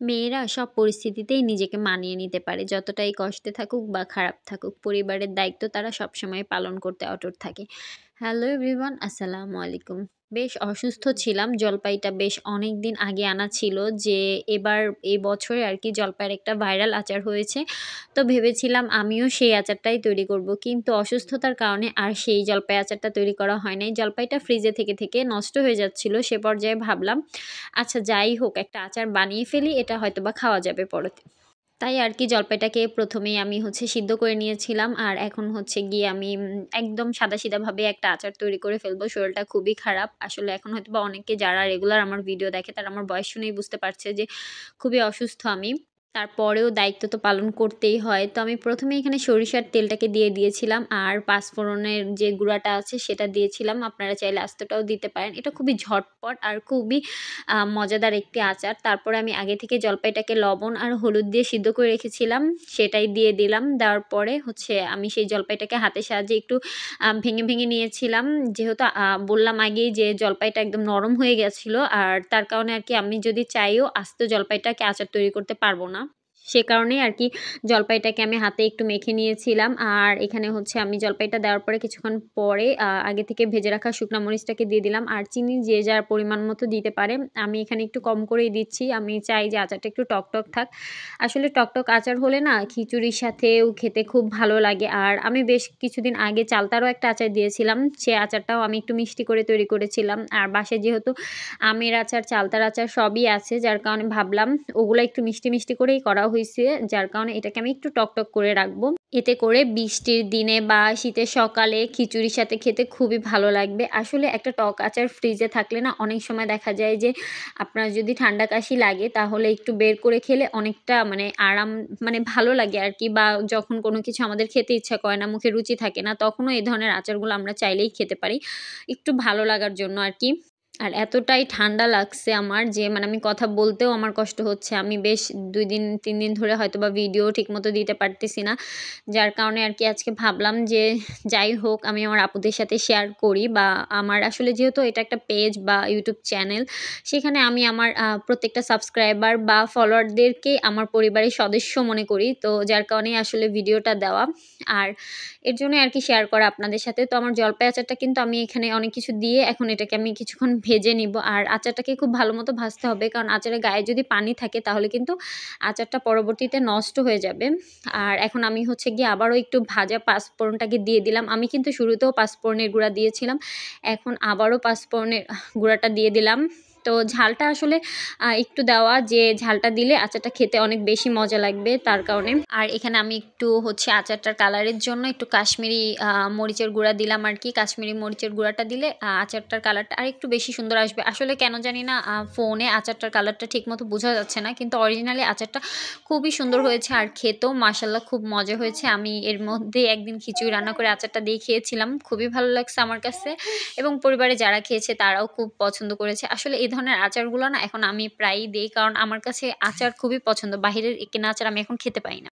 মেয়েরা সব পরিস্থিতিতেই নিজেকে মানিয়ে নিতে পারে। যতটাই কষ্টে থাকুক বা খারাপ থাকুক, পরিবারের দায়িত্ব তারা সবসময় পালন করতে অটুট থাকে। হ্যালো এভরিওয়ান, আসসালামু আলাইকুম। বেশ অসুস্থ ছিলাম। জলপাইটা বেশ অনেকদিন আগে আনা ছিল যে এবার এই বছরে আরকি জলপাইয়ের একটা ভাইরাল আচার হয়েছে। তো ভেবেছিলাম আমিও সেই আচারটাই তৈরি করব। কিন্তু অসুস্থতার কারণে আর সেই জলপাই আচারটা তৈরি করা হয় নাই। জলপাইটা ফ্রিজে থেকে নষ্ট হয়ে যাচ্ছিল। সে পর্যায়ে ভাবলাম আচ্ছা যাই হোক একটা আচার বানিয়ে ফেলি, এটা হয়তোবা খাওয়া যাবে পরেতে। তাই আরকি জলপাইটাকে ১ম এই আমি সিদ্ধ করে নিয়েছিলাম। আর এখন গিয়ে আমি একদম সাদাসিধাভাবে একটা আচার তৈরি করে ফেলবো। শরীরটা খুবই খারাপ। আসলে এখন হয়তোবা অনেকে যারা রেগুলার আমার ভিডিও দেখে তারা আমার বয়স শুনেই বুঝতে পারছে যে খুবই অসুস্থ আমি। তারপরেও দায়িত্ব তো পালন করতেই হয়। তো আমি ১ম এ এখানে সরিষার তেলটাকে দিয়ে দিয়েছিলাম। আর পাঁচফোড়নের যে গুঁড়াটা আছে সেটা দিয়েছিলাম। আপনারা চাইলে আস্তটাও দিতে পারেন। এটা খুবই ঝটপট আর খুবই মজাদার একটি আচার। তারপরে আমি আগে থেকে জলপাইটাকে লবণ আর হলুদ দিয়ে সিদ্ধ করে রেখেছিলাম। সেটাই দিয়ে দিলাম। দেওয়ার পরে আমি সেই জলপাইটাকে হাতের সাহায্যে একটু ভেঙে নিয়েছিলাম। যেহেতু বললাম আগেই যে জলপাইটা একদম নরম হয়ে গেছিল। আর তার কারণে আরকি আমি যদি চাইও আস্ত জলপাইটাকে আচার তৈরি করতে পারব না। সে কারণেই আরকি জলপাইটাকে আমি হাতে একটু মেখে নিয়েছিলাম। আর এখানে আমি জলপাইটা দেওয়ার পরে কিছুক্ষণ পরে আগে থেকে ভেজে রাখা শুকনা মরিচটাকে দিয়ে দিলাম। আর চিনি যে যার পরিমাণ মতো দিতে পারে। আমি এখানে একটু কম করেই দিচ্ছি। আমি চাই যে আচারটা একটু টকটক থাক। আসলে টকটক আচার হলে না খিচুড়ির সাথেও খেতে খুব ভালো লাগে। আর আমি বেশ কিছুদিন আগে চালতারও একটা আচার দিয়েছিলাম। সে আচারটাও আমি একটু মিষ্টি করে তৈরি করেছিলাম। আর বাসায় যেহেতু আমের আচার, চালতার আচার সবই আছে, যার কারণে ভাবলাম ওগুলা একটু মিষ্টি করেই করা হইছে। যার কারণে এটাকে আমি একটু টকটক করে রাখবো। এতে করে বৃষ্টির দিনে বা শীতের সকালে খিচুড়ির সাথে খেতে খুবই ভালো লাগবে। আসলে একটা টক আচার ফ্রিজে থাকলে না অনেক সময় দেখা যায় যে আপনার যদি ঠান্ডা কাশি লাগে তাহলে একটু বের করে খেলে অনেকটা আরাম ভালো লাগে আরকি। বা যখন কোনো কিছু আমাদের খেতে ইচ্ছা করে না, মুখে রুচি থাকে না, তখনও এই ধরনের আচারগুলো আমরা চাইলেই খেতে পারি। একটু ভালো লাগার জন্য আরকি। আর এতটাই ঠান্ডা লাগছে আমার যে আমি কথা বলতেও আমার কষ্ট হচ্ছে। আমি বেশ ২ দিন ৩ দিন ধরে হয়তোবা ভিডিও ঠিকমতো দিতে পারতেছি না। যার কারণে আরকি আজকে ভাবলাম যে যাই হোক আমি আমার আপুদের সাথে শেয়ার করি। বা আমার আসলে যেহেতু এটা একটা পেজ বা YouTube চ্যানেল, সেখানে আমি আমার প্রত্যেকটা সাবস্ক্রাইবার বা ফলোয়ারদেরকে আমার পরিবারের সদস্য মনে করি। তো যার কারণেই আসলে ভিডিওটা দেওয়া। আর এর জন্যই আরকি শেয়ার করা আপনাদের সাথে। তো আমার জলপাই আচারটা কিন্তু আমি এখানে অনেক কিছু দিয়ে এখন এটাকে আমি কিছুক্ষণ ভেজে নিব। আর আচারটাকে খুব ভালোমতো ভাজতে হবে। কারণ আচারের গায়ে যদি পানি থাকে তাহলে কিন্তু আচারটা পরবর্তীতে নষ্ট হয়ে যাবে। আর এখন আমি গিয়ে আবারও একটু ভাজা পাঁচফোড়নটাকে দিয়ে দিলাম। আমি কিন্তু শুরুতেও পাঁচফোড়নের গুঁড়া দিয়েছিলাম। এখন আবারও পাঁচফোড়নের গুঁড়াটা দিয়ে দিলাম। তো ঝালটা আসলে একটু দেওয়া, যে ঝালটা দিলে আচারটা খেতে অনেক বেশি মজা লাগবে তার কারণে। আর এখানে আমি একটু আচারটার কালারের জন্য একটু কাশ্মীরি মরিচের গুঁড়া দিলাম আরকি। কাশ্মীরি মরিচের গুঁড়াটা দিলে আচারটার কালারটা আরেকটু বেশি সুন্দর আসবে। আসলে কেন জানি না ফোনে আচারটার কালারটা ঠিকমতো বোঝা যাচ্ছে না। কিন্তু অরিজিনালি আচারটা খুবই সুন্দর হয়েছে আর খেতেও মাশাআল্লাহ খুব মজা হয়েছে। আমি এর মধ্যে একদিন খিচুড়ি রান্না করে আচারটা দিয়ে খেয়েছিলাম। খুবই ভালো লাগছে আমার কাছে এবং পরিবারে যারা খেয়েছে তারাও খুব পছন্দ করেছে। আসলে এই ধরনের আচারগুলো না এখন আমি প্রায়ই দেই, কারণ আমার কাছে আচার খুবই পছন্দ। বাহিরের কেনা আচার আমি এখন খেতে পাই না।